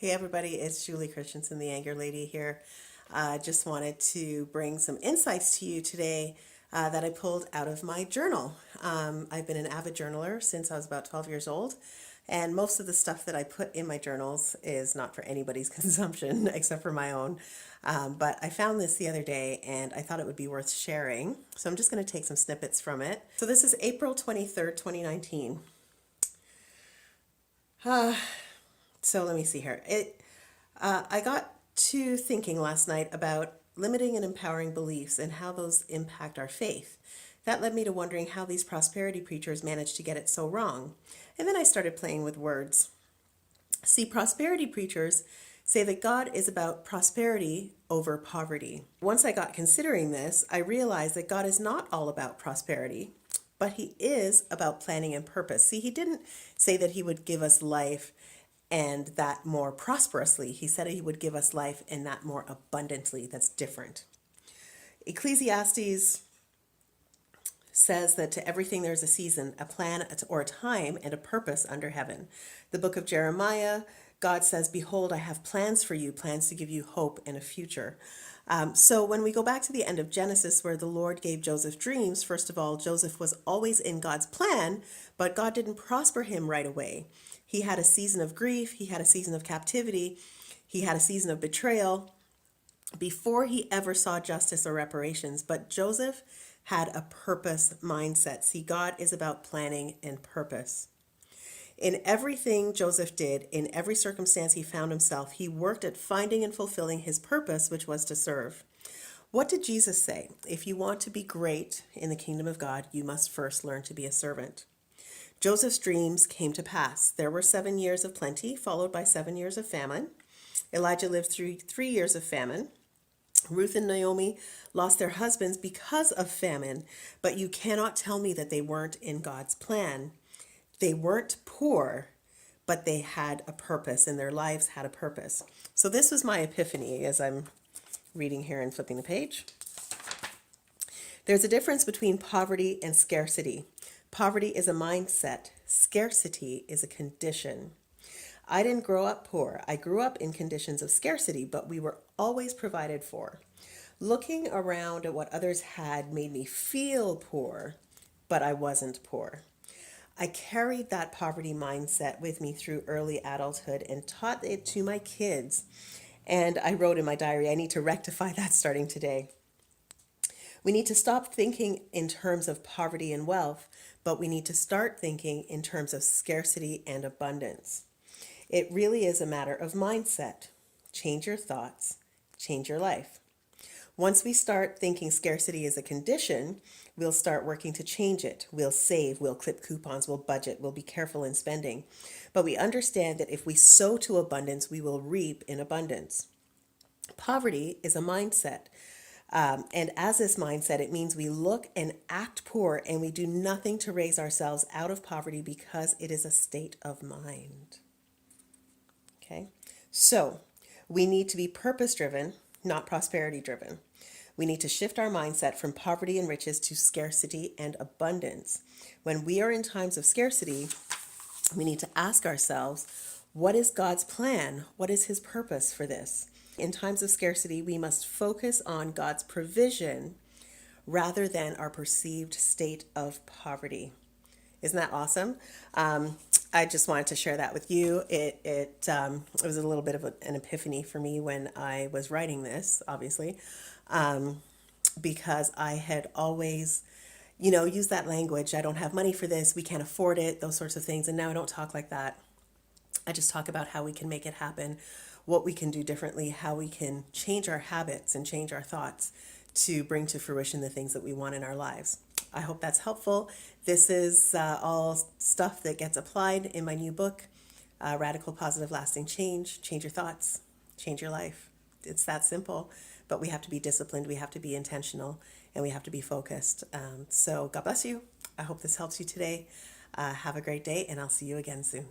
Hey everybody, it's Julie Christiansen, the Anger Lady here. Just wanted to bring some insights to you today that I pulled out of my journal. I've been an avid journaler since I was about 12 years old, and most of the stuff that I put in my journals is not for anybody's consumption except for my own. But I found this the other day and I thought it would be worth sharing. So I'm just going to take some snippets from it. So this is April 23rd, 2019. So let me see here. I got to thinking last night about limiting and empowering beliefs and how those impact our faith. That led me to wondering how these prosperity preachers managed to get it so wrong. And then I started playing with words. See, prosperity preachers say that God is about prosperity over poverty. Once I got considering this, I realized that God is not all about prosperity, but he is about planning and purpose. See, he didn't say that he would give us life and that more prosperously. He said he would give us life and that more abundantly. That's different. Ecclesiastes says that to everything there's a season, a plan, or a time, and a purpose under heaven. The book of Jeremiah, God says, behold, I have plans for you, plans to give you hope and a future. So when we go back to the end of Genesis, where the Lord gave Joseph dreams, first of all, Joseph was always in God's plan, but God didn't prosper him right away. He had a season of grief. He had a season of captivity. He had a season of betrayal before he ever saw justice or reparations. But Joseph had a purpose mindset. See, God is about planning and purpose. In everything Joseph did, in every circumstance he found himself, he worked at finding and fulfilling his purpose, which was to serve. What did Jesus say? If you want to be great in the kingdom of God, you must first learn to be a servant. Joseph's dreams came to pass. There were 7 years of plenty, followed by 7 years of famine. Elijah lived through 3 years of famine. Ruth and Naomi lost their husbands because of famine, but you cannot tell me that they weren't in God's plan. They weren't poor, but they had a purpose and their lives had a purpose. So this was my epiphany as I'm reading here and flipping the page. There's a difference between poverty and scarcity. Poverty is a mindset. Scarcity is a condition. I didn't grow up poor. I grew up in conditions of scarcity, but we were always provided for. Looking around at what others had made me feel poor, but I wasn't poor. I carried that poverty mindset with me through early adulthood and taught it to my kids. And I wrote in my diary, I need to rectify that starting today. We need to stop thinking in terms of poverty and wealth, but we need to start thinking in terms of scarcity and abundance. It really is a matter of mindset. Change your thoughts, change your life. Once we start thinking scarcity is a condition, we'll start working to change it. We'll save, we'll clip coupons, we'll budget, we'll be careful in spending. But we understand that if we sow to abundance, we will reap in abundance. Poverty is a mindset. And as this mindset, it means we look and act poor and we do nothing to raise ourselves out of poverty because it is a state of mind. Okay, so we need to be purpose-driven, not prosperity-driven. We need to shift our mindset from poverty and riches to scarcity and abundance. When we are in times of scarcity, we need to ask ourselves, what is God's plan? What is his purpose for this? In times of scarcity, we must focus on God's provision rather than our perceived state of poverty. Isn't that awesome? I just wanted to share that with you. It was a little bit of an epiphany for me when I was writing this, obviously, because I had always, used that language. I don't have money for this. We can't afford it. Those sorts of things. And now I don't talk like that. I just talk about how we can make it happen, what we can do differently, how we can change our habits and change our thoughts to bring to fruition the things that we want in our lives. I hope that's helpful. This is all stuff that gets applied in my new book, Radical Positive Lasting Change. Change your thoughts, change your life. It's that simple, but we have to be disciplined, we have to be intentional, and we have to be focused. So God bless you. I hope this helps you today. Have a great day, and I'll see you again soon.